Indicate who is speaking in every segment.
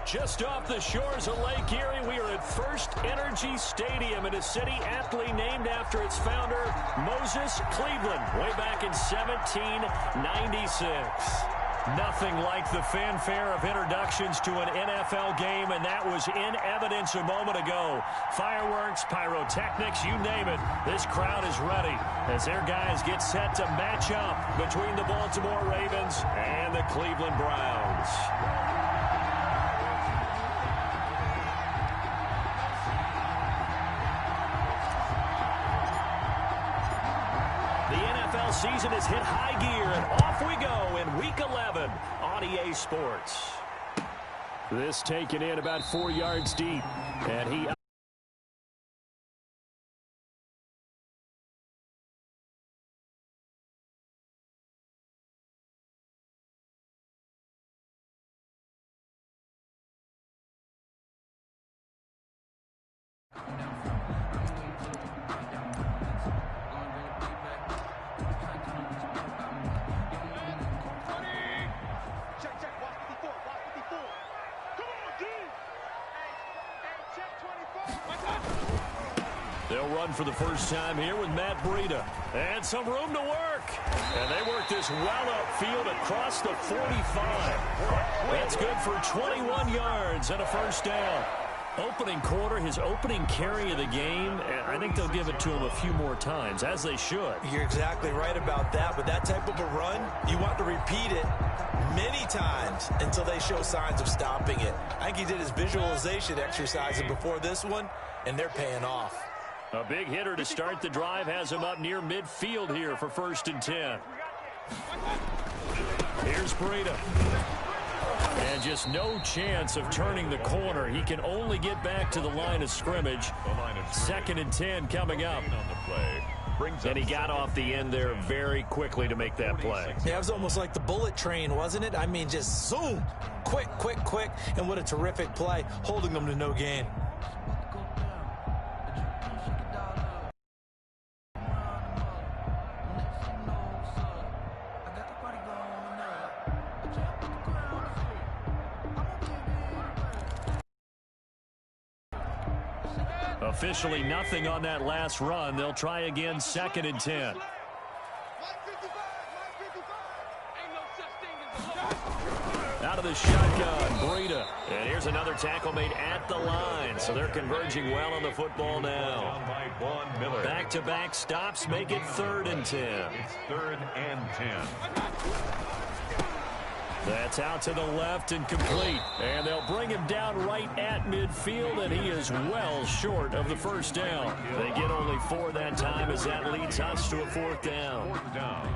Speaker 1: Just off the shores of Lake Erie, we are at First Energy Stadium in a city aptly named after its founder, Moses Cleveland, way back in 1796. Nothing like the fanfare of introductions to an NFL game, and that was in evidence a moment ago. Fireworks, pyrotechnics, you name it. This crowd is ready as their guys get set to match up between the Baltimore Ravens and the Cleveland Browns. Season has hit high gear, and off we go in Week 11 on EA Sports. This taken in about 4 yards deep, and he... They'll run for the first time here with Matt Breida. And some room to work. And they work this well upfield across the 45. That's good for 21 yards and a first down. Opening quarter, his opening carry of the game, I think they'll give it to him a few more times, as they should.
Speaker 2: You're exactly right about that, but that type of a run, you want to repeat it many times until they show signs of stopping it. I think he did his visualization exercises before this one, and they're paying off.
Speaker 1: A big hitter to start the drive has him up near midfield here for 1st and 10. Here's Breida. And just no chance of turning the corner. He can only get back to the line of scrimmage. 2nd and 10 coming up. And he got off the end there very quickly to make that play.
Speaker 2: Yeah, it was almost like the bullet train, wasn't it? I mean, just zoom. Quick, quick, quick. And what a terrific play, holding them to no gain.
Speaker 1: Officially nothing on that last run. They'll try again, 2nd and 10. Out of the shotgun, Breida. And here's another tackle made at the line. So they're converging well on the football now. Back-to-back stops make it 3rd and 10.
Speaker 3: It's 3rd and 10.
Speaker 1: That's out to the left and complete. And they'll bring him down right at midfield, and he is well short of the first down. They get only 4 that time as that leads us to a 4th down.
Speaker 3: 4th down.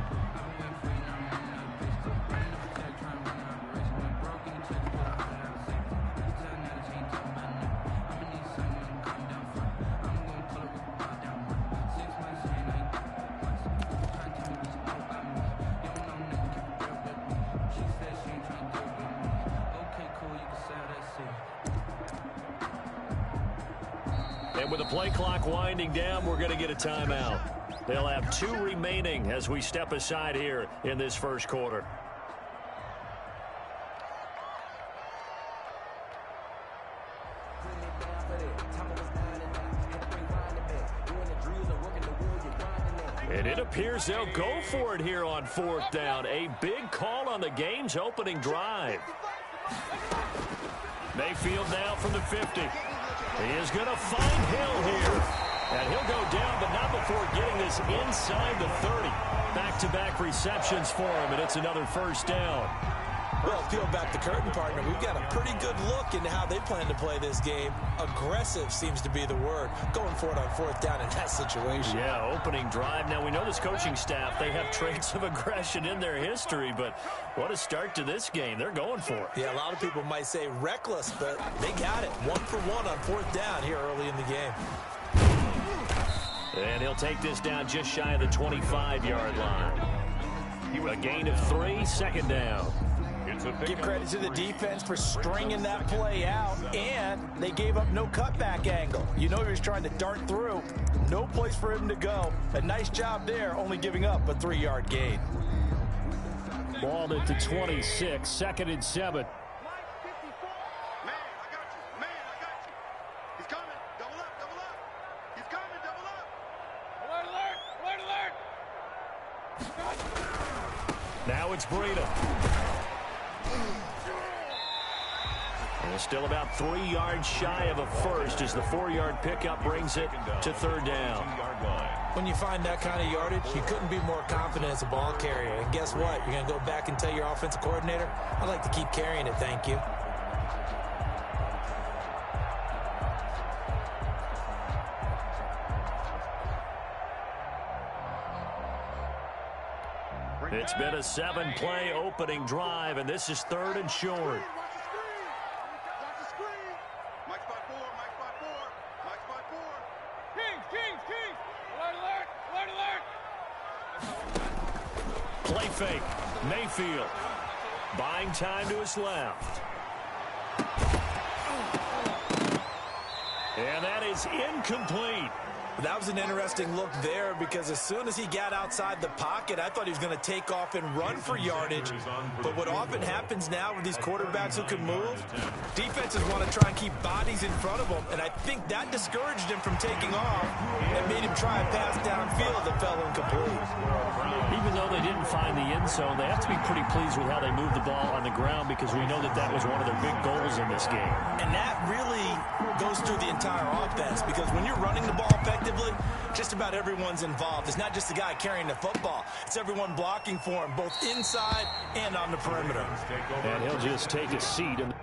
Speaker 1: And with the play clock winding down, we're going to get a timeout. They'll have 2 remaining as we step aside here in this first quarter. And it appears they'll go for it here on 4th down. A big call on the game's opening drive. Mayfield now from the 50. He is going to find Hill here. And he'll go down, but not before getting this inside the 30. Back-to-back receptions for him, and it's another first down.
Speaker 2: Well, peel back the curtain, partner. We've got a pretty good look into how they plan to play this game. Aggressive seems to be the word. Going for it on 4th down in that situation.
Speaker 1: Yeah, opening drive. Now, we know this coaching staff, they have traits of aggression in their history, but what a start to this game. They're going for it.
Speaker 2: Yeah, a lot of people might say reckless, but they got it. 1 for 1 on 4th down here early in the game.
Speaker 1: And he'll take this down just shy of the 25-yard line. A gain of 3, 2nd down.
Speaker 2: Give credit to the defense for stringing that play out, and they gave up no cutback angle. You know he was trying to dart through. No place for him to go. A nice job there, only giving up a 3-yard gain.
Speaker 1: Ball at the 26, 2nd and 7. Breida. And still about 3 yards shy of a first as the 4-yard pickup brings it to third down.
Speaker 2: When you find that kind of yardage, you couldn't be more confident as a ball carrier. And guess what? You're going to go back and tell your offensive coordinator, I'd like to keep carrying it, thank you.
Speaker 1: It's been a 7-play opening drive, and this is 3rd and short. Play fake. Mayfield buying time to his left. And that is incomplete.
Speaker 2: That was an interesting look there because as soon as he got outside the pocket, I thought he was going to take off and run for yardage. But what often happens now with these quarterbacks who can move, defenses want to try and keep bodies in front of them, and I think that discouraged him from taking off and made him try a pass downfield that fell incomplete.
Speaker 1: Even though they didn't find the end zone, they have to be pretty pleased with how they moved the ball on the ground because we know that that was one of their big goals in this game.
Speaker 2: And that really goes through the entire offense because when you're running the ball effectively, just about everyone's involved. It's not just the guy carrying the football. It's everyone blocking for him, both inside and on the perimeter.
Speaker 1: And he'll just take a seat in the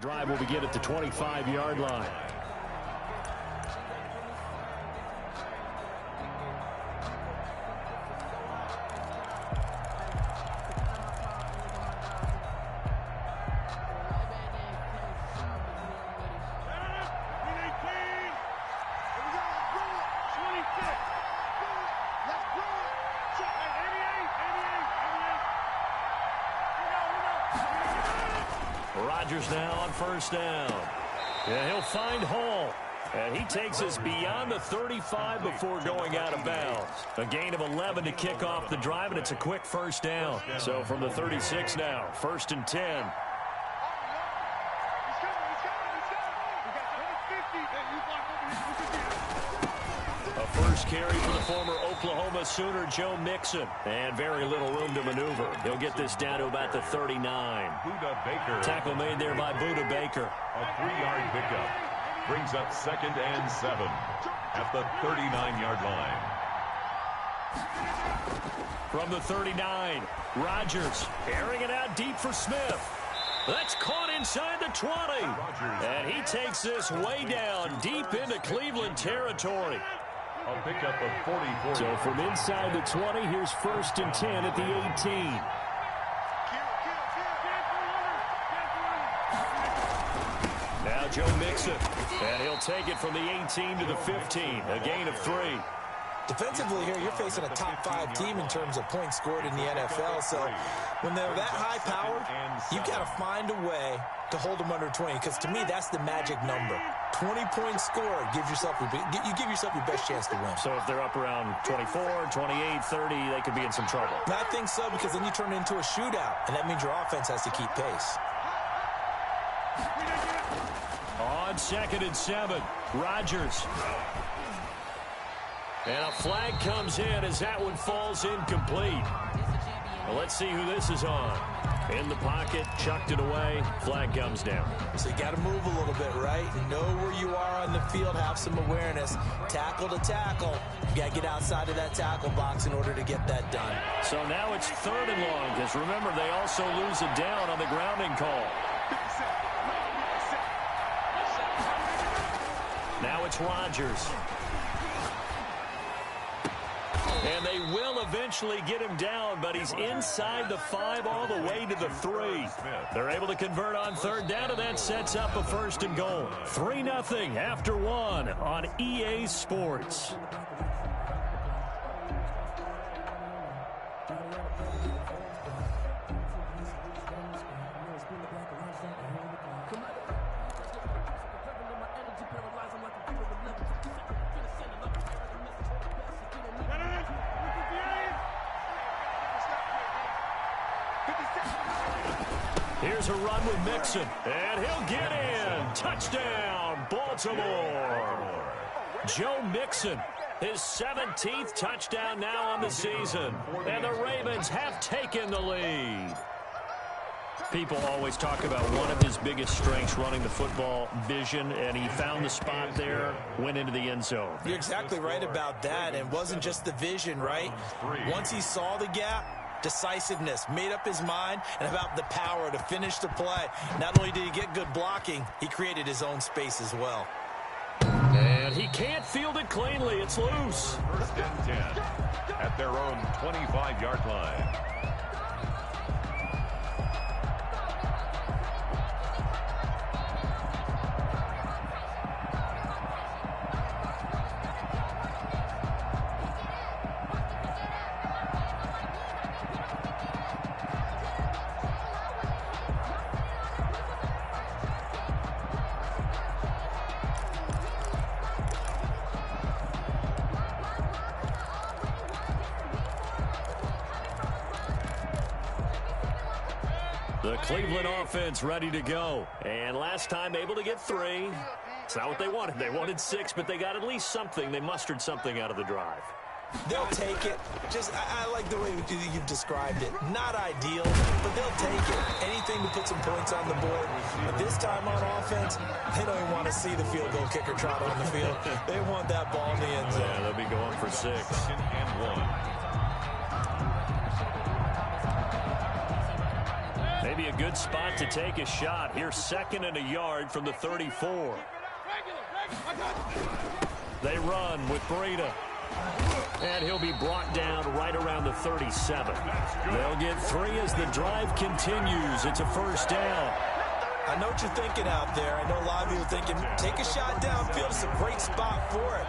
Speaker 1: Drive will begin at the 25-yard line. Rodgers now on first down. Yeah, he'll find Hall. And he takes us beyond the 35 before going out of bounds. A gain of 11 to kick off the drive, and it's a quick first down. So from the 36 now, 1st and 10. A first carry for the former Oklahoma Sooner, Joe Mixon. And very little room to maneuver. He'll get this down to about the 39.
Speaker 3: Buda Baker.
Speaker 1: Tackle made there by Buda Baker.
Speaker 3: A 3-yard pickup. Brings up 2nd and 7 at the 39-yard line.
Speaker 1: From the 39, Rodgers airing it out deep for Smith. That's caught inside the 20. And he takes this way down deep into Cleveland territory.
Speaker 3: A pickup of 44.
Speaker 1: So from inside the 20, here's 1st and 10 at the 18. Now Joe Mixon. And he'll take it from the 18 to the 15. A gain of 3.
Speaker 2: Defensively here, you're facing a top 5 team in terms of points scored in the NFL. So when they're that high powered, you've got to find a way to hold them under 20. Because to me, that's the magic number. 20 points scored gives yourself you give yourself your best chance to win.
Speaker 1: So if they're up around 24, 28, 30, they could be in some trouble.
Speaker 2: I think so, because then you turn it into a shootout, and that means your offense has to keep pace.
Speaker 1: On 2nd and 7, Rodgers. And a flag comes in as that one falls incomplete. Well, let's see who this is on. In the pocket, chucked it away, flag comes down.
Speaker 2: So you got to move a little bit, right? Know where you are on the field, have some awareness. Tackle to tackle. You got to get outside of that tackle box in order to get that done.
Speaker 1: So now it's 3rd and long, because remember, they also lose it down on the grounding call. Now it's Rodgers. And they will eventually get him down, but he's inside the 5 all the way to the 3. They're able to convert on 3rd down, and that sets up a 1st and goal. 3-0 after 1 on EA Sports. Here's a run with Mixon, and he'll get in. Touchdown, Baltimore. Joe Mixon, his 17th touchdown now on the season, and the Ravens have taken the lead. People always talk about one of his biggest strengths, running the football, vision, and he found the spot there, went into the end zone.
Speaker 2: You're exactly right about that, and it wasn't just the vision, right? Once he saw the gap, decisiveness, made up his mind, and about the power to finish the play. Not only did he get good blocking, he created his own space as well.
Speaker 1: And he can't field it cleanly. It's loose.
Speaker 3: 1st and 10 at their own 25-yard line.
Speaker 1: The Cleveland offense ready to go. And last time able to get 3. It's not what they wanted. They wanted 6, but they got at least something. They mustered something out of the drive.
Speaker 2: They'll take it. I like the way you've described it. Not ideal, but they'll take it. Anything to put some points on the board. But this time on offense, they don't even want to see the field goal kicker trot on the field. They want that ball in the end zone.
Speaker 1: Yeah, they'll be going for 6.
Speaker 3: 2nd and 1.
Speaker 1: Maybe be a good spot to take a shot. Here's 2nd and a yard from the 34. They run with Breida. And he'll be brought down right around the 37. They'll get 3 as the drive continues. It's a first down.
Speaker 2: I know what you're thinking out there. I know a lot of you are thinking, take a shot downfield. It's a great spot for it.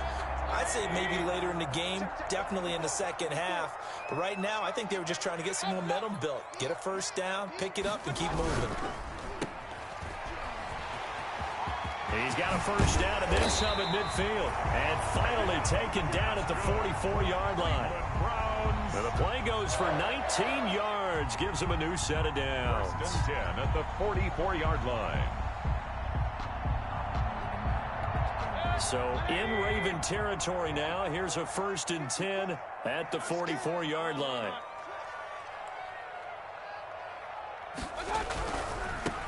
Speaker 2: I'd say maybe later in the game, definitely in the second half. But right now, I think they were just trying to get some momentum built. Get a first down, pick it up, and keep moving.
Speaker 1: He's got a first down and then some at midfield. And finally taken down at the 44-yard line. And the play goes for 19 yards. Gives him a new set of downs.
Speaker 3: 1st and 10 at the 44-yard line.
Speaker 1: So in Raven territory now. Here's a 1st and 10 at the 44-yard line.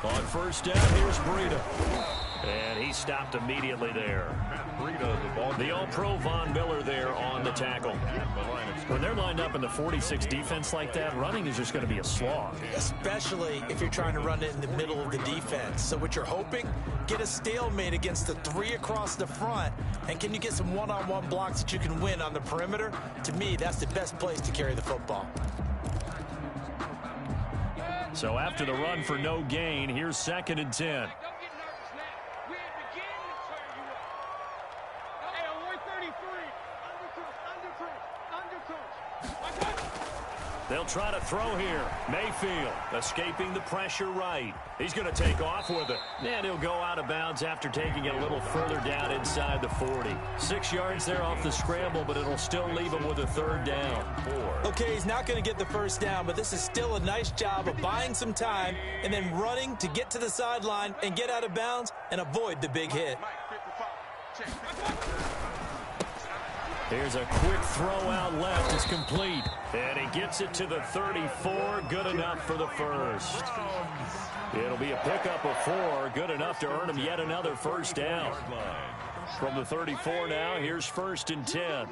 Speaker 1: On first down, here's Breida. And he stopped immediately there. The All-Pro Von Miller there on the tackle. When they're lined up in the 46 defense like that, running is just going to be a slog.
Speaker 2: Especially if you're trying to run it in the middle of the defense. So what you're hoping, get a stalemate against the 3 across the front. And can you get some one-on-one blocks that you can win on the perimeter? To me, that's the best place to carry the football.
Speaker 1: So after the run for no gain, here's 2nd and 10. They'll try to throw here. Mayfield escaping the pressure right. He's going to take off with it. And he'll go out of bounds after taking it a little further down inside the 40. 6 yards there off the scramble, but it'll still leave him with a 3rd down. 4.
Speaker 2: Okay, he's not going to get the first down, but this is still a nice job of buying some time and then running to get to the sideline and get out of bounds and avoid the big hit.
Speaker 1: Here's a quick throw out left. It's complete. And he gets it to the 34. Good enough for the first. It'll be a pickup of 4. Good enough to earn him yet another first down. From the 34 now, here's 1st and 10.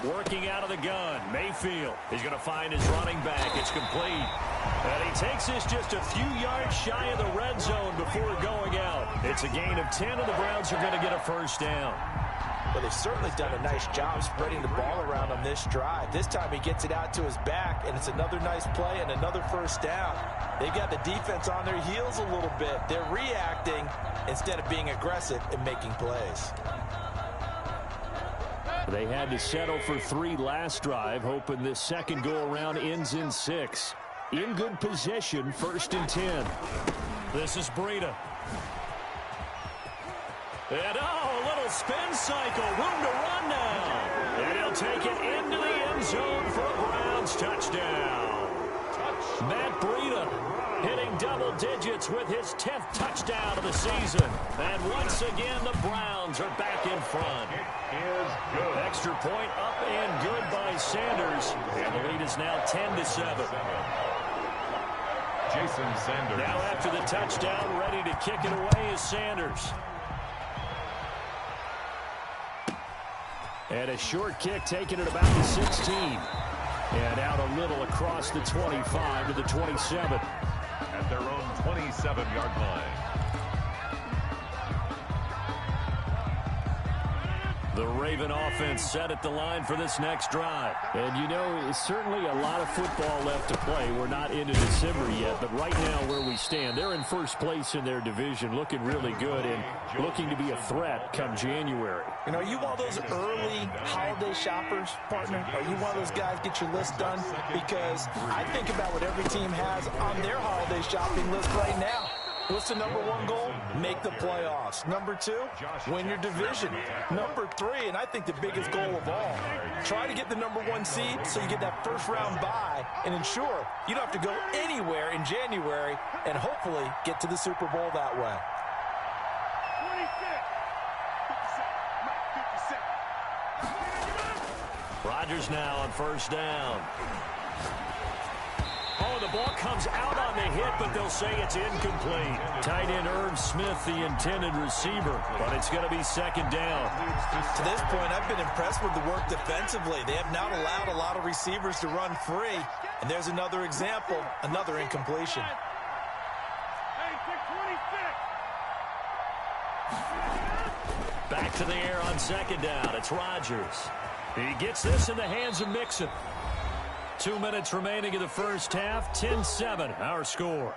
Speaker 1: Working out of the gun, Mayfield. He's going to find his running back. It's complete. And he takes this just a few yards shy of the red zone before going out. It's a gain of 10, and the Browns are going to get a first down.
Speaker 2: Well, they've certainly done a nice job spreading the ball around on this drive. This time he gets it out to his back, and it's another nice play and another first down. They've got the defense on their heels a little bit. They're reacting instead of being aggressive and making plays.
Speaker 1: They had to settle for 3 last drive, hoping this second go-around ends in 6. In good position, 1st and 10. This is Breida. And, a little spin cycle. Room to run now. And he'll take it into the end zone for a Browns touchdown. Matt Breida hitting double digits with his 10th touchdown of the season. And once again, the Browns are back in front. Extra point up and good by Sanders. And the lead is now 10-7.
Speaker 3: Jason Sanders.
Speaker 1: Now after the touchdown, ready to kick it away is Sanders. And a short kick taken at about the 16. And out a little across the 25 to the 27.
Speaker 3: At their own 27-yard line.
Speaker 1: The Raven offense set at the line for this next drive. And, you know, it's certainly a lot of football left to play. We're not into December yet, but right now where we stand, they're in first place in their division, looking really good and looking to be a threat come January.
Speaker 2: And are you one of those early holiday shoppers, partner? Are you one of those guys get your list done? Because I think about what every team has on their holiday shopping list right now. What's the number 1 goal? Make the playoffs. Number 2, win your division. Number 3, and I think the biggest goal of all, try to get the number 1 seed so you get that first-round bye and ensure you don't have to go anywhere in January and hopefully get to the Super Bowl that way.
Speaker 1: Rodgers now on first down. Oh, the ball comes out on the hit, but they'll say it's incomplete. Tight end Irv Smith, the intended receiver, but it's going to be second down.
Speaker 2: To this point, I've been impressed with the work defensively. They have not allowed a lot of receivers to run free. And there's another example, another incompletion.
Speaker 1: Back to the air on second down. It's Rodgers. He gets this in the hands of Mixon. 2 minutes remaining in the first half. 10-7, our score.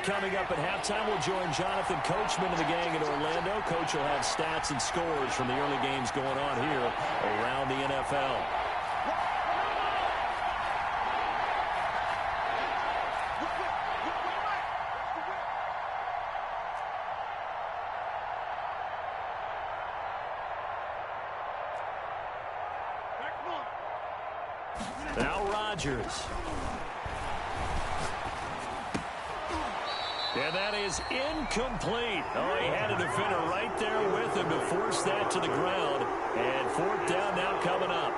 Speaker 1: Coming up at halftime, we'll join Jonathan Coachman of the gang in Orlando. Coach will have stats and scores from the early games going on here around the NFL. Now Rodgers. And that is incomplete. Oh, he had a defender right there with him to force that to the ground. And fourth down now coming up.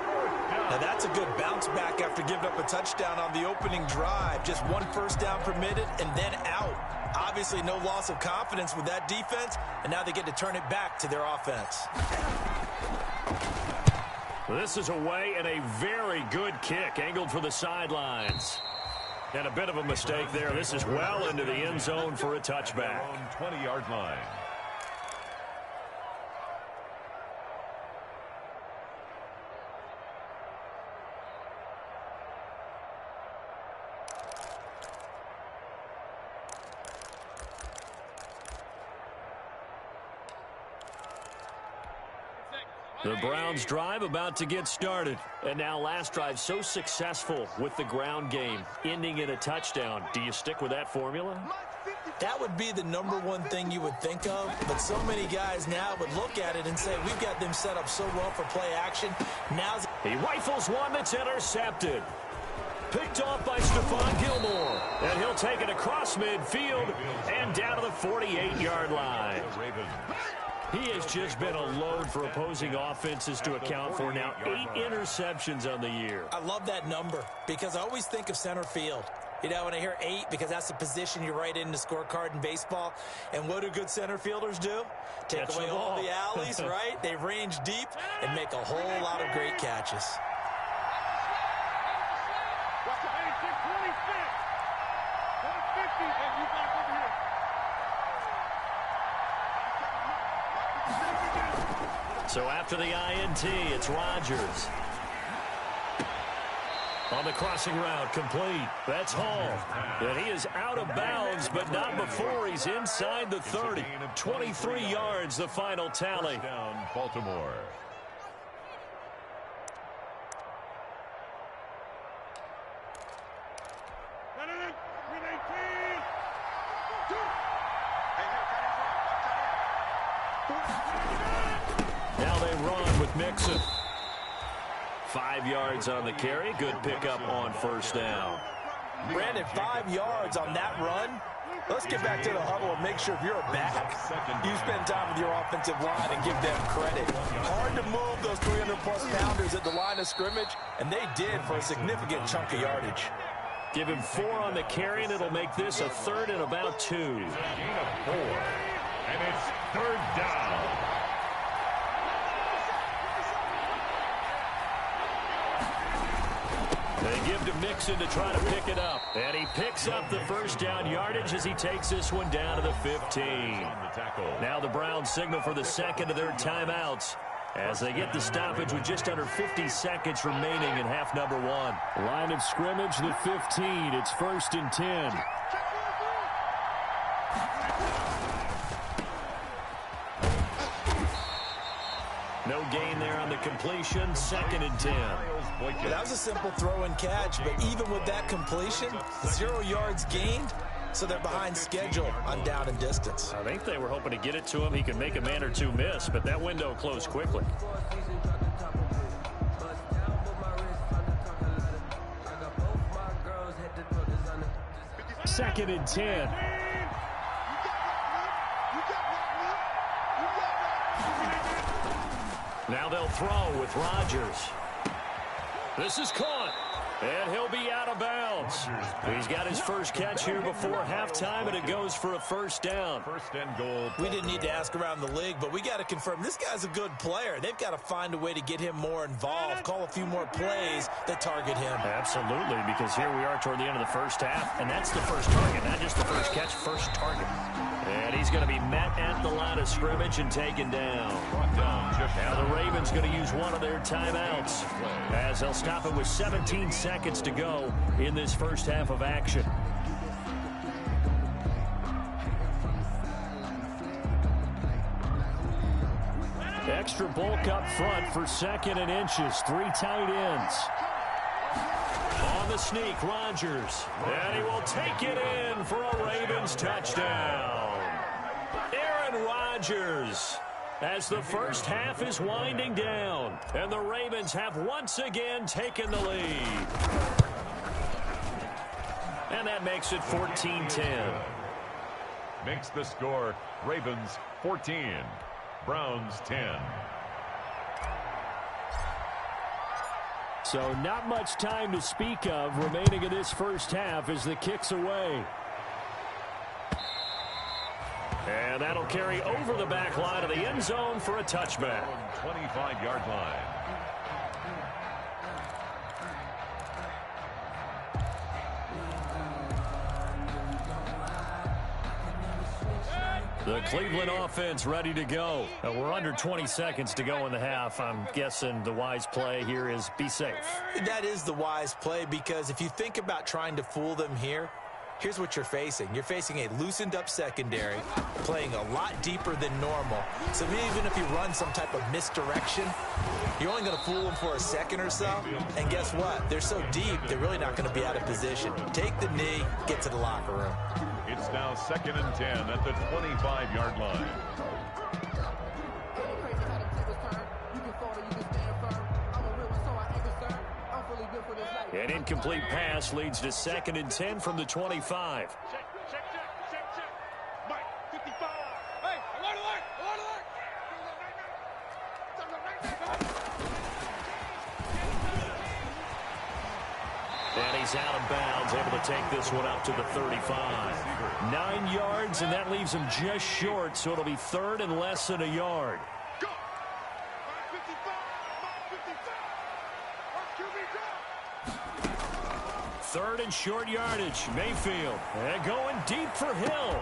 Speaker 2: Now that's a good bounce back after giving up a touchdown on the opening drive. Just one first down permitted and then out. Obviously no loss of confidence with that defense, and now they get to turn it back to their offense.
Speaker 1: This is away and a very good kick angled for the sidelines. And a bit of a mistake there. This is well into the end zone for a touchback.
Speaker 3: 20-yard line.
Speaker 1: The Browns drive about to get started. And now last drive so successful with the ground game, ending in a touchdown. Do you stick with that formula?
Speaker 2: That would be the #1 thing you would think of, but so many guys now would look at it and say, we've got them set up so well for play action. Now
Speaker 1: he rifles one that's intercepted. Picked off by Stephon Gilmore. And he'll take it across midfield and down to the 48-yard line. He has just been a load for opposing offenses to account for. Now 8 interceptions on the year.
Speaker 2: I love that number because I always think of center field. You know, when I hear 8, because that's the position you write in the scorecard in baseball. And what do good center fielders do? Take away all the alleys, right? They range deep and make a whole lot of great catches.
Speaker 1: So after the INT, it's Rodgers. On the crossing route, complete. That's Hall. And he is out of bounds, but not before he's inside the 30. 23 yards, the final tally.
Speaker 3: Down Baltimore.
Speaker 1: Now they run with Mixon. 5 yards on the carry. Good pickup on first down.
Speaker 2: Brandon, 5 yards on that run. Let's get back to the huddle and make sure if you're back, you spend time with your offensive line and give them credit. Hard to move those 300-plus pounders at the line of scrimmage, and they did for a significant chunk of yardage.
Speaker 1: Give him 4 on the carry, and it'll make this a third and about 2.
Speaker 3: Gain of 4. And it's third down.
Speaker 1: They give to Mixon to try to pick it up. And he picks up the first down yardage as he takes this one down to the 15. Now the Browns signal for the second of their timeouts as they get the stoppage with just under 50 seconds remaining in half number 1. Line of scrimmage, the 15. It's 1st and 10. No gain there on the completion. 2nd and 10.
Speaker 2: That was a simple throw and catch, but even with that completion, 0 yards gained, so they're behind schedule on down and distance.
Speaker 1: I think they were hoping to get it to him. He could make a man or two miss, but that window closed quickly. 2nd and 10. Now they'll throw with Rodgers. This is caught. And he'll be out of bounds. He's got his first catch here before halftime, and it goes for a first down.
Speaker 3: First and goal.
Speaker 2: We didn't need to ask around the league, but we got to confirm this guy's a good player. They've got to find a way to get him more involved, call a few more plays that target him.
Speaker 1: Absolutely, because here we are toward the end of the first half, and that's the first target, not just the first catch, first target. And he's going to be met at the line of scrimmage and taken down. Now the Ravens going to use one of their timeouts as they'll stop it with 17 seconds to go in this first half of action. Extra bulk up front for 2nd and inches. 3 tight ends. On the sneak, Rodgers. And he will take it in for a Ravens touchdown. Aaron Rodgers, as the first half is winding down, and the Ravens have once again taken the lead. And that makes it 14-10.
Speaker 3: Makes the score Ravens 14, Browns 10.
Speaker 1: So not much time to speak of remaining in this first half as the kick's away. And that'll carry over the back line of the end zone for a touchback.
Speaker 3: 25-yard line.
Speaker 1: The Cleveland offense ready to go. We're under 20 seconds to go in the half. I'm guessing the wise play here is be safe.
Speaker 2: That is the wise play, because if you think about trying to fool them here, here's what you're facing. You're facing a loosened up secondary, playing a lot deeper than normal. So even if you run some type of misdirection, you're only going to fool them for a second or so. And guess what? They're so deep, they're really not going to be out of position. Take the knee, get to the locker room.
Speaker 3: It's now 2nd and 10 at the 25-yard line.
Speaker 1: An incomplete pass leads to 2nd and 10 from the 25. And he's out of bounds, able to take this one up to the 35. 9 yards, and that leaves him just short, so it'll be 3rd and less than a yard. Third and short yardage. Mayfield. And going deep for Hill.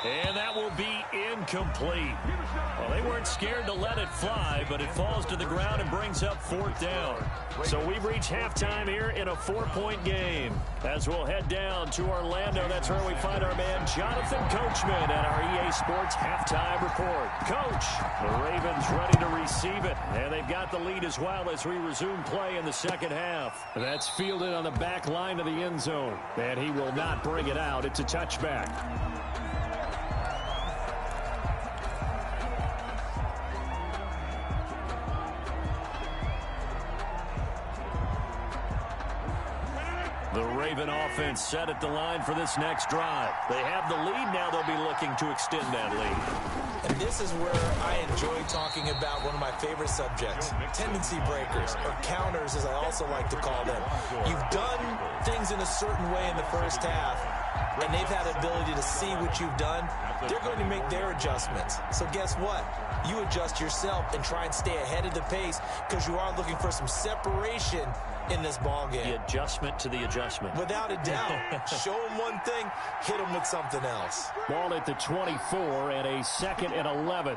Speaker 1: And that will be incomplete. Well, they weren't scared to let it fly, but it falls to the ground and brings up 4th down. So we've reached halftime here in a 4-point game. As we'll head down to Orlando, that's where we find our man Jonathan Coachman at our EA Sports Halftime Report. Coach, the Ravens ready to receive it, and they've got the lead as well as we resume play in the second half. That's fielded on the back line of the end zone, and he will not bring it out. It's a touchback. The Raven offense set at the line for this next drive. They have the lead now. They'll be looking to extend that lead.
Speaker 2: And this is where I enjoy talking about one of my favorite subjects, tendency breakers, or counters as I also like to call them. You've done things in a certain way in the first half, and they've had the ability to see what you've done. They're going to make their adjustments. So guess what? You adjust yourself and try and stay ahead of the pace, because you are looking for some separation in this ball game.
Speaker 1: The adjustment to the adjustment.
Speaker 2: Without a doubt. Show them one thing, hit them with something else.
Speaker 1: Ball at the 24 and a 2nd and 11.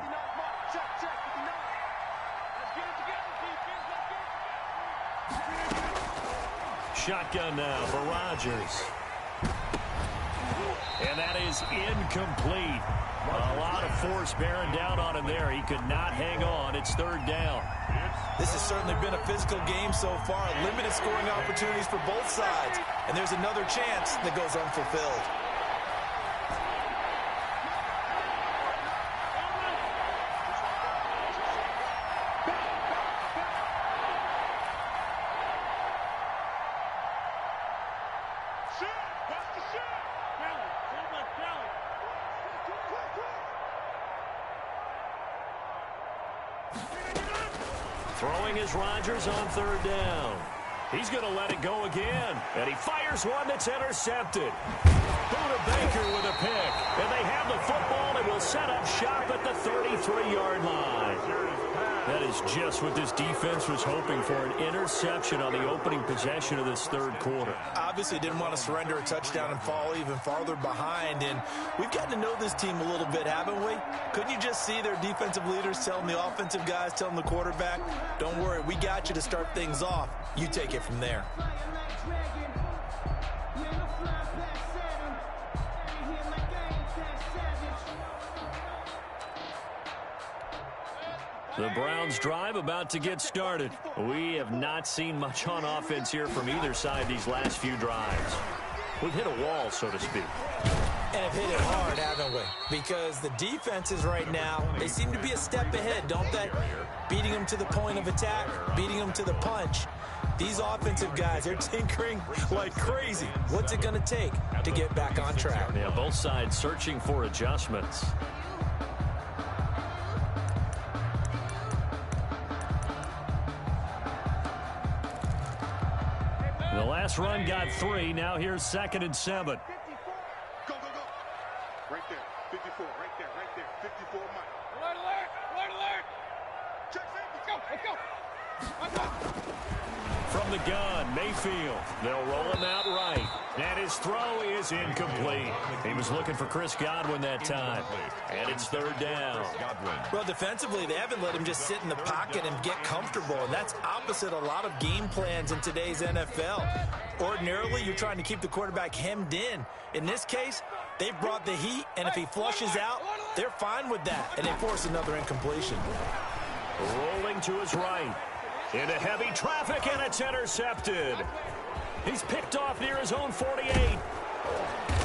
Speaker 1: Shotgun now for Rodgers. And that is incomplete. A lot of force bearing down on him there. He could not hang on. It's 3rd down.
Speaker 2: This has certainly been a physical game so far. Limited scoring opportunities for both sides. And there's another chance that goes unfulfilled.
Speaker 1: Throwing is Rodgers on third down. He's going to let it go again. And he fires one that's intercepted. Buda Baker with a pick. And they have the football and will set up shop at the 33-yard line. That is just what this defense was hoping for, an interception on the opening possession of this third quarter.
Speaker 2: Obviously didn't want to surrender a touchdown and fall even farther behind. And we've gotten to know this team a little bit, haven't we? Couldn't you just see their defensive leaders telling the offensive guys, telling the quarterback, don't worry, we got you to start things off. You take it from there.
Speaker 1: The Browns drive about to get started. We have not seen much on offense here from either side these last few drives. We've hit a wall, so to speak.
Speaker 2: And have hit it hard, haven't we? Because the defenses right now, they seem to be a step ahead, don't they? Beating them to the point of attack, beating them to the punch. These offensive guys are tinkering like crazy. What's it going to take to get back on track?
Speaker 1: Yeah, both sides searching for adjustments. The last run got 3. Now here's 2nd and 7.
Speaker 4: Go. Right there. 54. Right there. 54, Mike. Alert. Check safety. Let's go.
Speaker 1: From the gun, Mayfield. They'll roll him out right. And his throw is incomplete. He was looking for Chris Godwin that time. And it's 3rd down.
Speaker 2: Well, defensively, they haven't let him just sit in the pocket and get comfortable. And that's opposite a lot of game plans in today's NFL. Ordinarily, you're trying to keep the quarterback hemmed in. In this case, they've brought the heat, and if he flushes out, they're fine with that. And they force another incompletion.
Speaker 1: Rolling to his right. Into heavy traffic, and it's intercepted. He's picked off near his own 48.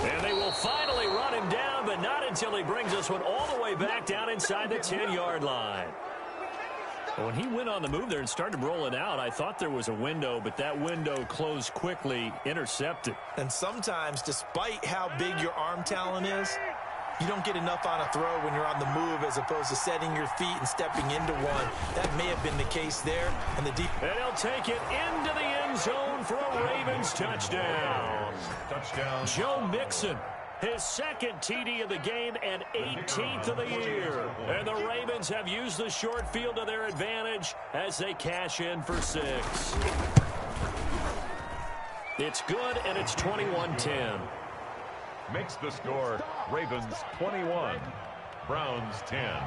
Speaker 1: And they will finally run him down, but not until he brings this one all the way back down inside the 10-yard line. When he went on the move there and started rolling out, I thought there was a window, but that window closed quickly, intercepted.
Speaker 2: And sometimes, despite how big your arm talent is, you don't get enough on a throw when you're on the move as opposed to setting your feet and stepping into one. That may have been the case there. And the
Speaker 1: and he'll take it into the end zone for a Ravens touchdown. Joe Mixon, his 2nd TD of the game and 18th of the year. And the Ravens have used the short field to their advantage as they cash in for 6. It's good, and it's 21-10.
Speaker 3: Makes the score Ravens 21, Browns 10.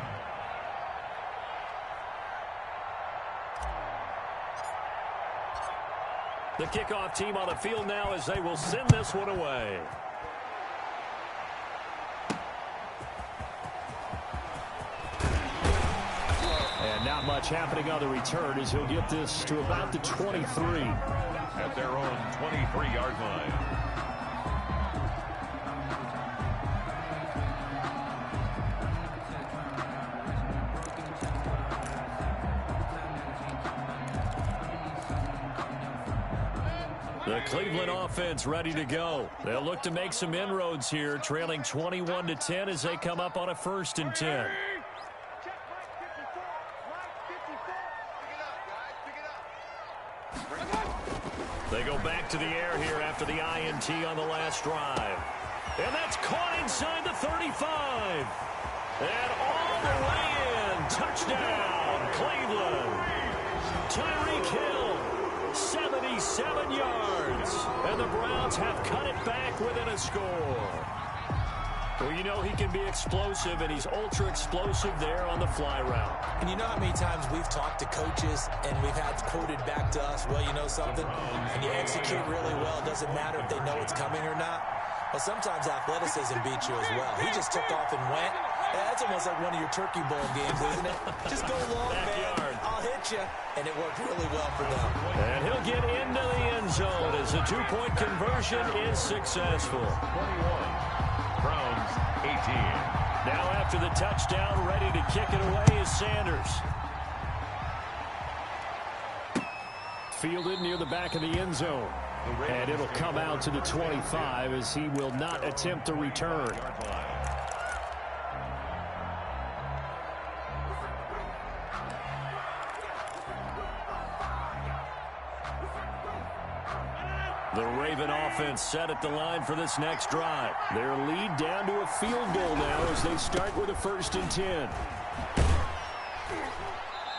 Speaker 1: The kickoff team on the field now as they will send this one away. And not much happening on the return as he'll get this to about the 23.
Speaker 3: At their own 23-yard line.
Speaker 1: The Cleveland offense ready to go. They'll look to make some inroads here, trailing 21-10 as they come up on a 1st and 10. They go back to the air here after the INT on the last drive. And that's caught inside the 35. And all the way in. Touchdown, Cleveland. Tyreek Hill, 77 yards. And the Browns have cut it back within a score. Well, you know he can be explosive, and he's ultra-explosive there on the fly route.
Speaker 2: And you know how many times we've talked to coaches and we've had quoted back to us, well, you know something? And you execute really well. It doesn't matter if they know it's coming or not. Well, sometimes athleticism beats you as well. He just took off and went. That's almost like one of your Turkey Bowl games, isn't it? Just go long, man. I'll hit you. And it worked really well for them.
Speaker 1: And he'll get into the end zone as the two-point conversion is successful.
Speaker 3: 21. Browns 18.
Speaker 1: Now after the touchdown, ready to kick it away is Sanders. Fielded near the back of the end zone. And it'll come out to the 25 as he will not attempt to return. The Raven offense set at the line for this next drive. Their lead down to a field goal now as they start with a 1st and 10.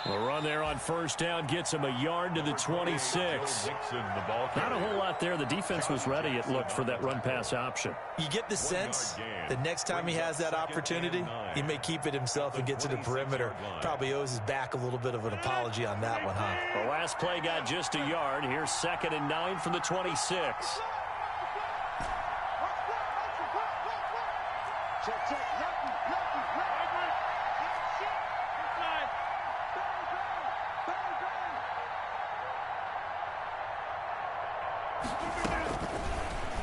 Speaker 1: The run there on 1st down gets him a yard to the 26. Not a whole lot there. The defense was ready, it looked, for that run-pass option.
Speaker 2: You get the sense the next time he has that opportunity, he may keep it himself and get to the perimeter. Probably owes his back a little bit of an apology on that one, huh?
Speaker 1: The last play got just a yard. Here's 2nd and 9 from the 26.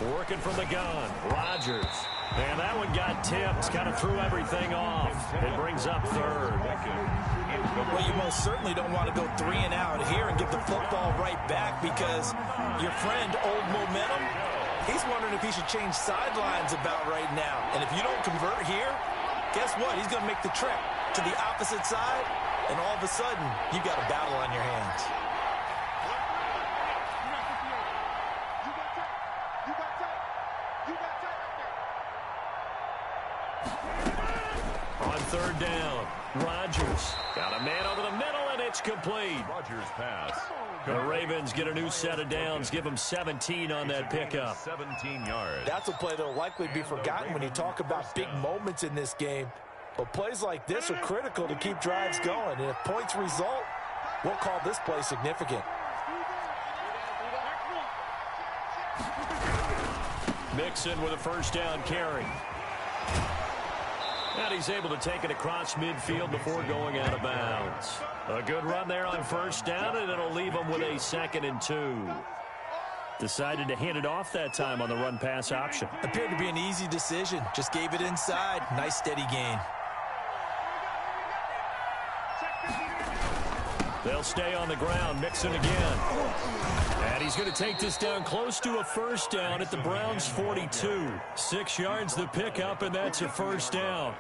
Speaker 1: Working from the gun, Rodgers. And that one got tipped, kind of threw everything off. It brings up 3rd.
Speaker 2: Well, you most certainly don't want to go 3 and out here and get the football right back because your friend, Old Momentum, he's wondering if he should change sidelines about right now. And if you don't convert here, guess what? He's going to make the trek to the opposite side, and all of a sudden, you got a battle on your hands.
Speaker 1: On 3rd down, Rodgers got a man over the middle, and it's complete.
Speaker 3: Rodgers pass.
Speaker 1: The Ravens get a new set of downs, give them 17 on that pickup.
Speaker 3: 17 yards.
Speaker 2: That's a play that will likely be forgotten when you talk about big moments in this game. But plays like this are critical to keep drives going. And if points result, we'll call this play significant.
Speaker 1: Mixon with a 1st down carry. And he's able to take it across midfield before going out of bounds. A good run there on 1st down, and it'll leave him with a 2nd and 2. Decided to hand it off that time on the run-pass option.
Speaker 2: Appeared to be an easy decision. Just gave it inside. Nice steady gain.
Speaker 1: They'll stay on the ground. Mixon again. And he's going to take this down close to a 1st down at the Browns' 42. 6 yards the pickup, and that's a 1st down.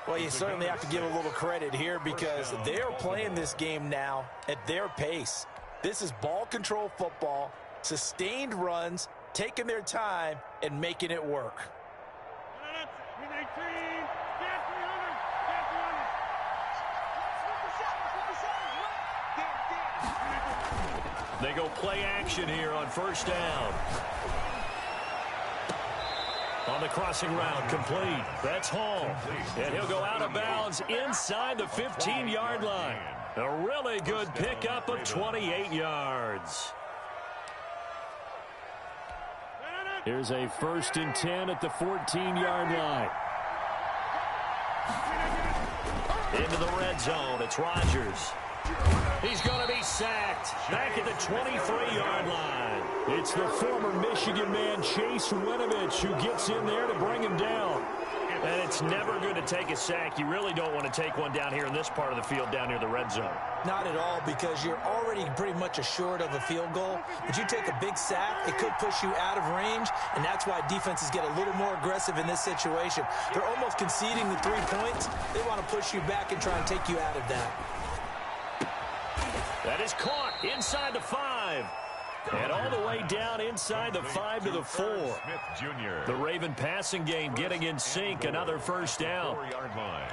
Speaker 2: Well, you certainly have to give a little credit here because they're playing this game now at their pace. This is ball control football, sustained runs, taking their time, and making it work.
Speaker 1: They go play action here on 1st down. On the crossing route, complete. That's Hall. And he'll go out of bounds inside the 15-yard line. A really good pickup of 28 yards. Here's a 1st and 10 at the 14-yard line. Into the red zone. It's Rodgers. He's going to be sacked back at the 23-yard line. It's the former Michigan man, Chase Winovich, who gets in there to bring him down. And it's never good to take a sack. You really don't want to take one down here in this part of the field down near the red zone.
Speaker 2: Not at all, because you're already pretty much assured of a field goal. But you take a big sack, it could push you out of range, and that's why defenses get a little more aggressive in this situation. They're almost conceding the 3 points. They want to push you back and try and take you out of that.
Speaker 1: That is caught inside the 5. And all the way down inside the 5 to the 4.
Speaker 3: Smith Jr.
Speaker 1: The Raven passing game getting in sync. Another 1st down.
Speaker 3: 4-yard line.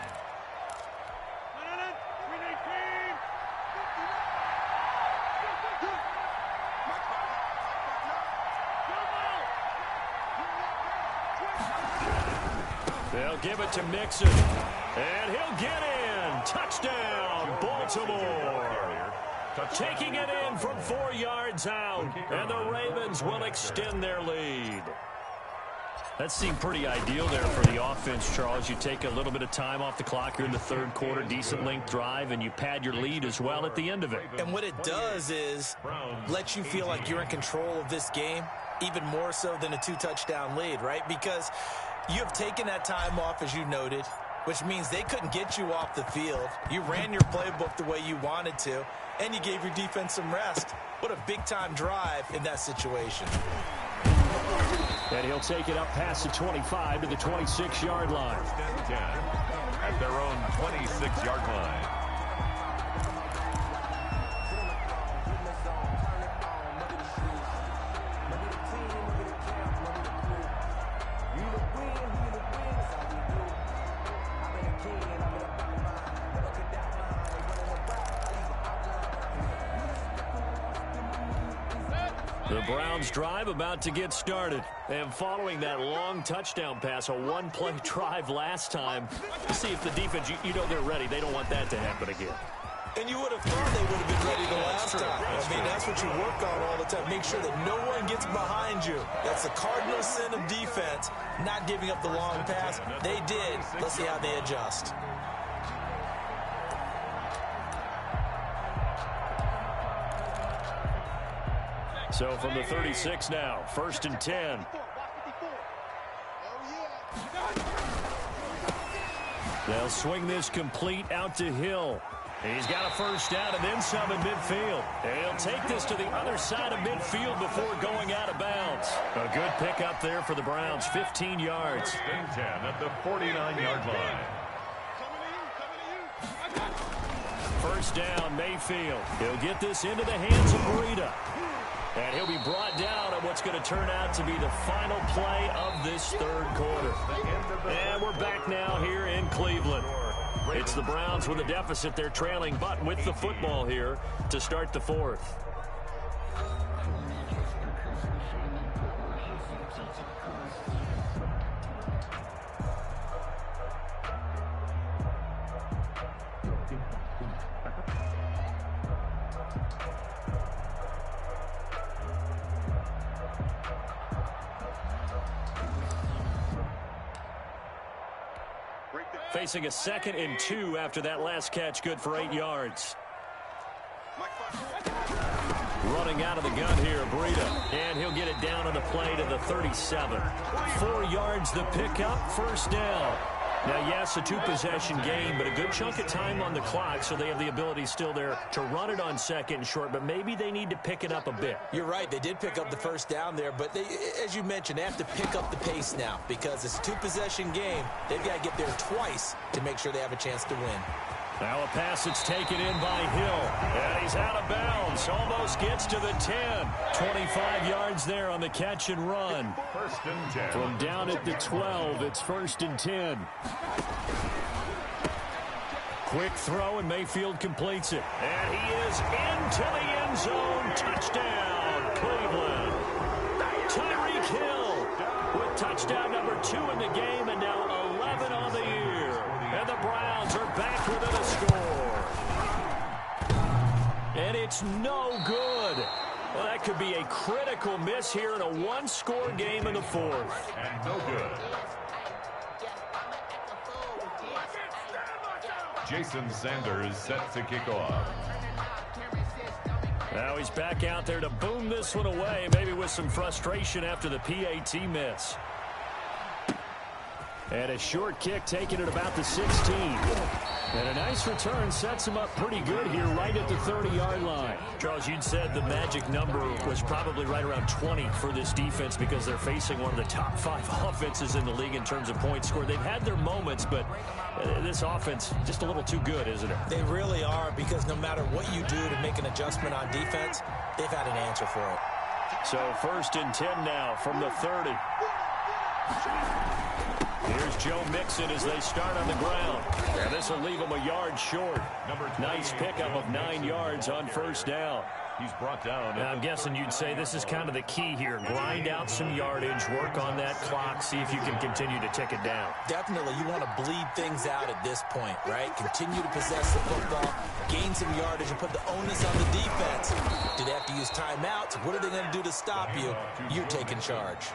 Speaker 1: They'll give it to Mixon. And he'll get in. Touchdown, Baltimore. Taking it in from 4 yards out. And the Ravens will extend their lead. That seemed pretty ideal there for the offense, Charles. You take a little bit of time off the clock here in the 3rd quarter, decent length drive, and you pad your lead as well at the end of it.
Speaker 2: And what it does is let you feel like you're in control of this game, even more so than a 2-touchdown lead, right? Because you have taken that time off, as you noted, which means they couldn't get you off the field. You ran your playbook the way you wanted to, and you gave your defense some rest. What a big-time drive in that situation.
Speaker 1: And he'll take it up past the 25 to the 26-yard line.
Speaker 3: 10 at their own 26-yard line.
Speaker 1: The Browns drive about to get started. And following that long touchdown pass, a one-play drive last time, to see if the defense, you know they're ready. They don't want that to happen again.
Speaker 2: And you would have thought they would have been ready the last time. That's what you work on all the time. Make sure that no one gets behind you. That's the cardinal sin of defense, not giving up the long pass. They did. Let's see how they adjust.
Speaker 1: So from the 36 now, 1st and 10. They'll swing this complete out to Hill. He's got a first down and then some in midfield. And he'll take this to the other side of midfield before going out of bounds. A good pickup there for the Browns, 15 yards.
Speaker 3: 1st and 10 at the 49-yard line.
Speaker 1: First down, Mayfield. He'll get this into the hands of Breida. And he'll be brought down on what's going to turn out to be the final play of this third quarter. And we're back now here in Cleveland. It's the Browns with a deficit. They're trailing, but with the football here to start the fourth. Facing a 2nd and 2 after that last catch, good for 8 yards. Running out of the gun here, Breida. And he'll get it down on the play to the 37. 4 yards the pickup, first down. Now, yes, a two-possession game, but a good chunk of time on the clock, so they have the ability still there to run it on 2nd and short, but maybe they need to pick it up a bit.
Speaker 2: You're right. They did pick up the first down there, but they, as you mentioned, they have to pick up the pace now because it's a two-possession game. They've got to get there twice to make sure they have a chance to win.
Speaker 1: Now a pass that's taken in by Hill. And he's out of bounds. Almost gets to the 10. 25 yards there on the catch and run.
Speaker 3: 1st and 10.
Speaker 1: From down at the 12, it's 1st and 10. Quick throw, and Mayfield completes it. And he is into the end zone. Touchdown, Cleveland. Tyreek Hill with touchdown number 2 in the game, and now 11 on the year. And the Browns are back within a score. And it's no good. Well, that could be a critical miss here in a one-score game in the fourth.
Speaker 3: And no good. Jason Sanders set to kick off.
Speaker 1: Now he's back out there to boom this one away, maybe with some frustration after the PAT miss. And a short kick taken at about the 16. And a nice return sets him up pretty good here right at the 30-yard line. Charles, you'd said the magic number was probably right around 20 for this defense because they're facing one of the top 5 offenses in the league in terms of points scored. They've had their moments, but this offense just a little too good, isn't it?
Speaker 2: They really are, because no matter what you do to make an adjustment on defense, they've had an answer for it.
Speaker 1: So 1st and 10 now from the 30. Here's Joe Mixon as they start on the ground. And this will leave him a yard short. Nice pickup of 9 yards on first down.
Speaker 3: He's brought down.
Speaker 1: Now, I'm guessing you'd say this is kind of the key here. Grind out some yardage, work on that clock, see if you can continue to tick it down.
Speaker 2: Definitely, you want to bleed things out at this point, right? Continue to possess the football, gain some yardage, and put the onus on the defense. Do they have to use timeouts? What are they going to do to stop you? You're taking charge.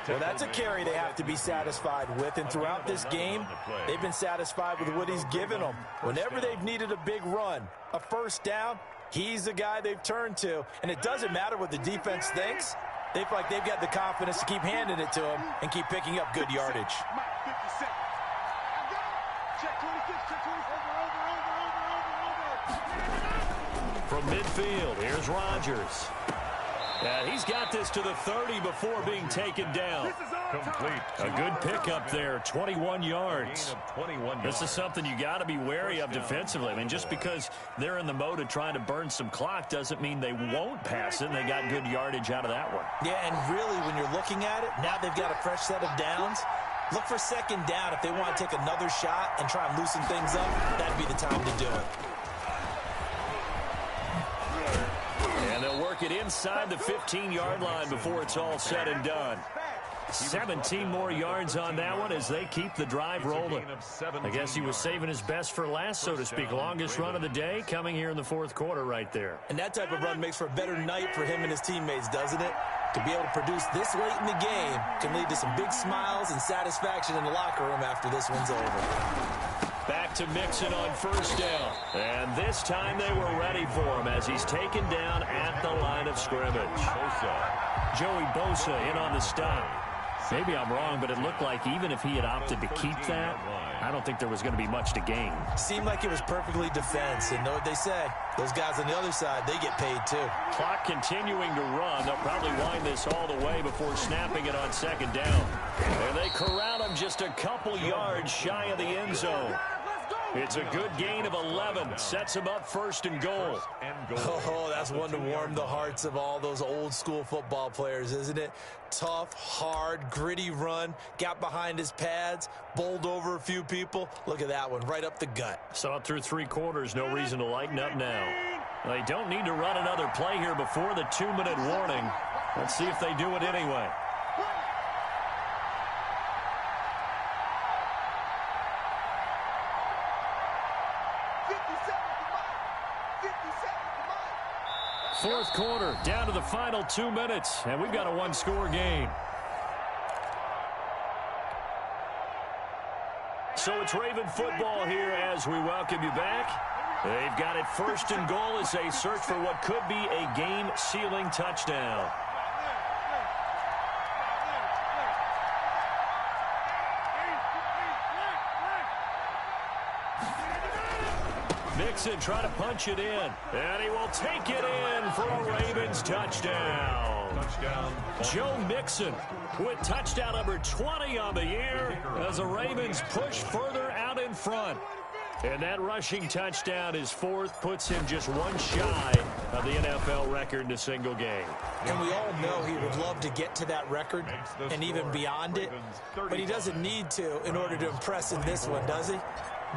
Speaker 5: Well, that's a carry they have to be satisfied with, and throughout this game, they've been satisfied with what he's given them. Whenever they've needed a big run, a first down, he's the guy they've turned to, and it doesn't matter what the defense thinks. They feel like they've got the confidence to keep handing it to him and keep picking up good yardage.
Speaker 1: From midfield, here's Rodgers. And he's got this to the 30 before being taken down.
Speaker 3: Complete.
Speaker 1: A good pickup there, 21 yards.
Speaker 3: 21
Speaker 1: This is something you got to be wary of defensively. I mean, just because they're in the mode of trying to burn some clock doesn't mean they won't pass it. They got good yardage out of that one.
Speaker 2: Yeah, and really, when you're looking at it, now they've got a fresh set of downs. Look for second down if they want to take another shot and try and loosen things up. That'd be the time to do it.
Speaker 1: And they'll work it inside the 15-yard line before it's all said and done. 17 more yards on that one as they keep the drive rolling. I guess he was saving his best for last, so to speak. Longest run of the day coming here in the fourth quarter right there.
Speaker 5: And that type of run makes for a better night for him and his teammates, doesn't it? To be able to produce this late in the game can lead to some big smiles and satisfaction in the locker room after this one's over.
Speaker 1: Back to Mixon on first down. And this time they were ready for him as he's taken down at the line of scrimmage. Joey Bosa in on the stop. Maybe I'm wrong, but it looked like even if he had opted to keep that, I don't think there was going to be much to gain.
Speaker 5: Seemed like it was perfectly defense. And know what they say? Those guys on the other side, they get paid too.
Speaker 1: Clock continuing to run. They'll probably wind this all the way before snapping it on second down. And they corral him just a couple yards shy of the end zone. It's a good gain of 11. Sets him up first and goal.
Speaker 5: Oh, that's one to warm the hearts of all those old school football players, isn't it? Tough, hard, gritty run. Got behind his pads, bowled over a few people. Look at that one, right up the gut.
Speaker 1: Saw it through 3 quarters. No reason to lighten up now. They don't need to run another play here before the 2-minute warning. Let's see if they do it anyway. Fourth quarter, down to the final 2 minutes, and we've got a 1-score game. So it's Raven football here as we welcome you back. They've got it first and goal as they search for what could be a game-sealing touchdown. Mixon trying to punch it in, and he will take it in for a Ravens touchdown. Joe Mixon with touchdown number 20 on the year as the Ravens push further out in front. And that rushing touchdown, his fourth, puts him just one shy of the NFL record in a single game.
Speaker 5: And we all know he would love to get to that record and even beyond it, but he doesn't need to in order to impress in this one, does he?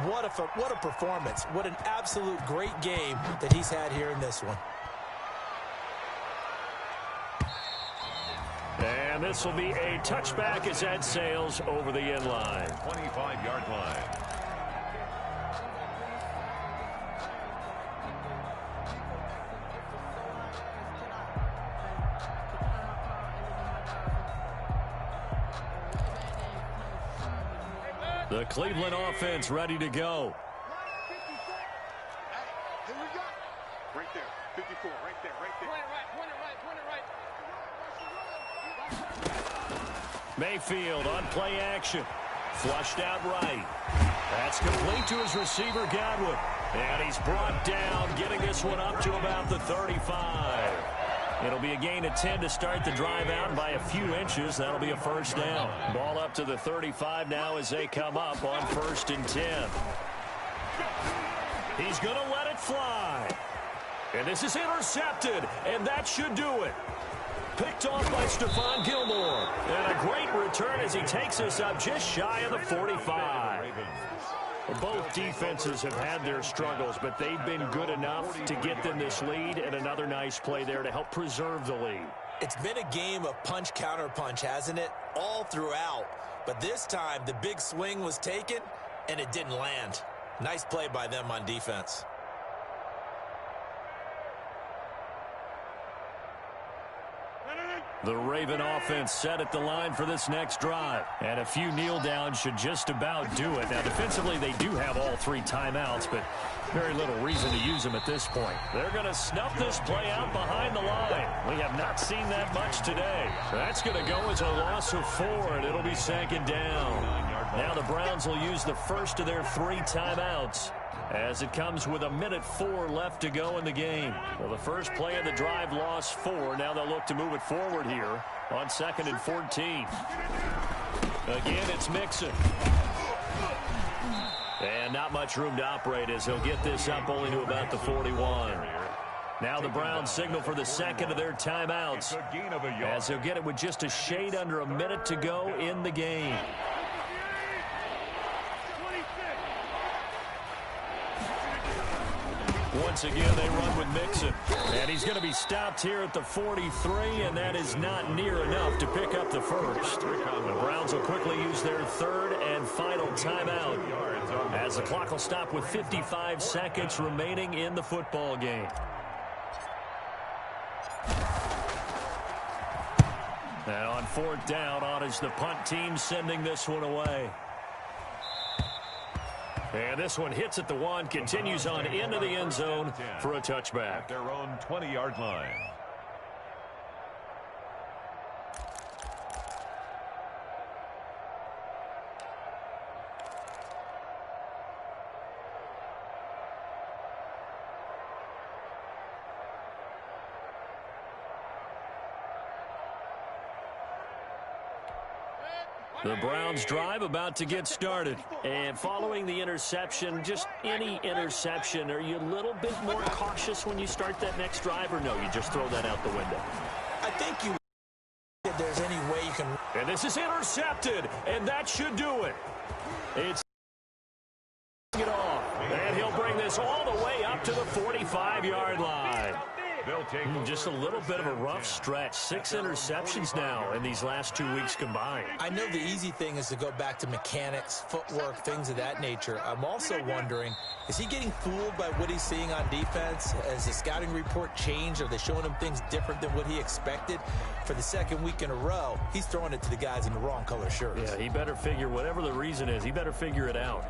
Speaker 5: What a performance. What an absolute great game that he's had here in this one.
Speaker 1: And this will be a touchback as that sails over the end line.
Speaker 3: 25-yard line.
Speaker 1: The Cleveland offense ready to go.
Speaker 4: Here we go. Right there. 54. Right there. Right there. Point it right.
Speaker 1: Mayfield on play action. Flushed out right. That's complete to his receiver, Godwin. And he's brought down, getting this one up to about the 35. It'll be a gain of 10 to start the drive out, and by a few inches, that'll be a first down. Ball up to the 35 now as they come up on 1st and 10. He's going to let it fly. And this is intercepted, and that should do it. Picked off by Stephon Gilmore. And a great return as he takes us up just shy of the 45. Both defenses have had their struggles, but they've been good enough to get them this lead, and another nice play there to help preserve the lead.
Speaker 5: It's been a game of punch-counter-punch, hasn't it? All throughout. But this time, the big swing was taken, and it didn't land. Nice play by them on defense.
Speaker 1: The Raven offense set at the line for this next drive. And a few kneel downs should just about do it. Now, defensively, they do have all 3 timeouts, but very little reason to use them at this point. They're going to snuff this play out behind the line. We have not seen that much today. That's going to go as a loss of 4, and it'll be 2nd down. Now the Browns will use the first of their 3 timeouts, as it comes with 1:04 left to go in the game. Well, the first play of the drive lost 4. Now they'll look to move it forward here on 2nd and 14. Again, it's Mixon. And not much room to operate as he'll get this up only to about the 41. Now the Browns signal for the second of their timeouts, as he'll get it with just a shade under a minute to go in the game. Once again, they run with Mixon. And he's going to be stopped here at the 43, and that is not near enough to pick up the first. The Browns will quickly use their third and final timeout as the clock will stop with 55 seconds remaining in the football game. And on fourth down, on is the punt team sending this one away. And this one hits at the 1, continues on into the end zone for a touchback.
Speaker 3: Their own 20-yard line.
Speaker 1: The Browns drive about to get started. And following the interception, just any interception, are you a little bit more cautious when you start that next drive, or no, you just throw that out the window?
Speaker 5: I think you if there's any way you can.
Speaker 1: And this is intercepted, and that should do it. It's it off, and he'll bring this all the way up to the 45-yard line. Just a little bit of a rough stretch. 6 interceptions now in these last 2 weeks combined.
Speaker 5: I know the easy thing is to go back to mechanics, footwork, things of that nature. I'm also wondering, is he getting fooled by what he's seeing on defense? Has the scouting report changed? Are they showing him things different than what he expected? For the second week in a row, he's throwing it to the guys in the wrong color shirts.
Speaker 1: Yeah, he better figure, whatever the reason is, he better figure it out.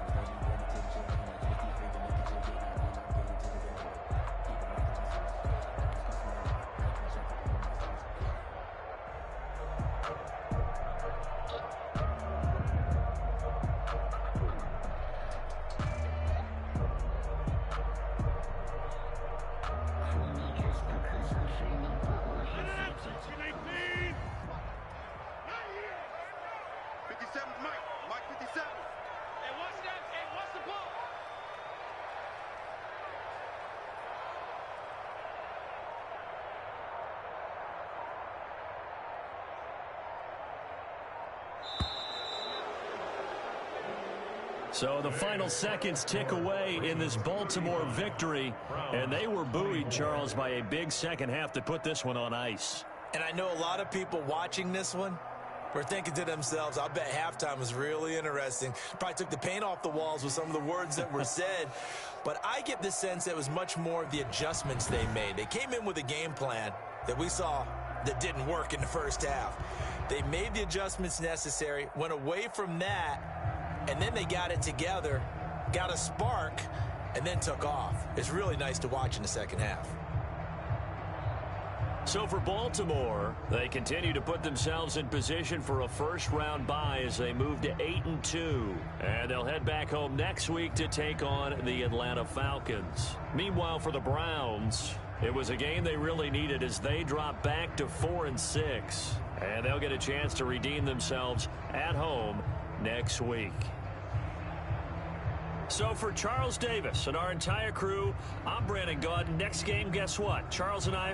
Speaker 1: So the final seconds tick away in this Baltimore victory, and they were buoyed, Charles, by a big second half that put this one on ice.
Speaker 5: And I know a lot of people watching this one were thinking to themselves, I bet halftime was really interesting. Probably took the paint off the walls with some of the words that were said. But I get the sense that it was much more of the adjustments they made. They came in with a game plan that we saw that didn't work in the first half. They made the adjustments necessary, went away from that, and then they got it together, got a spark, and then took off. It's really nice to watch in the second half.
Speaker 1: So for Baltimore, they continue to put themselves in position for a first-round bye as they move to 8-2. And they'll head back home next week to take on the Atlanta Falcons. Meanwhile, for the Browns, it was a game they really needed as they drop back to 4-6. And they'll get a chance to redeem themselves at home next week. So for Charles Davis and our entire crew, I'm Brandon Gaudin. Next game, guess what? Charles and I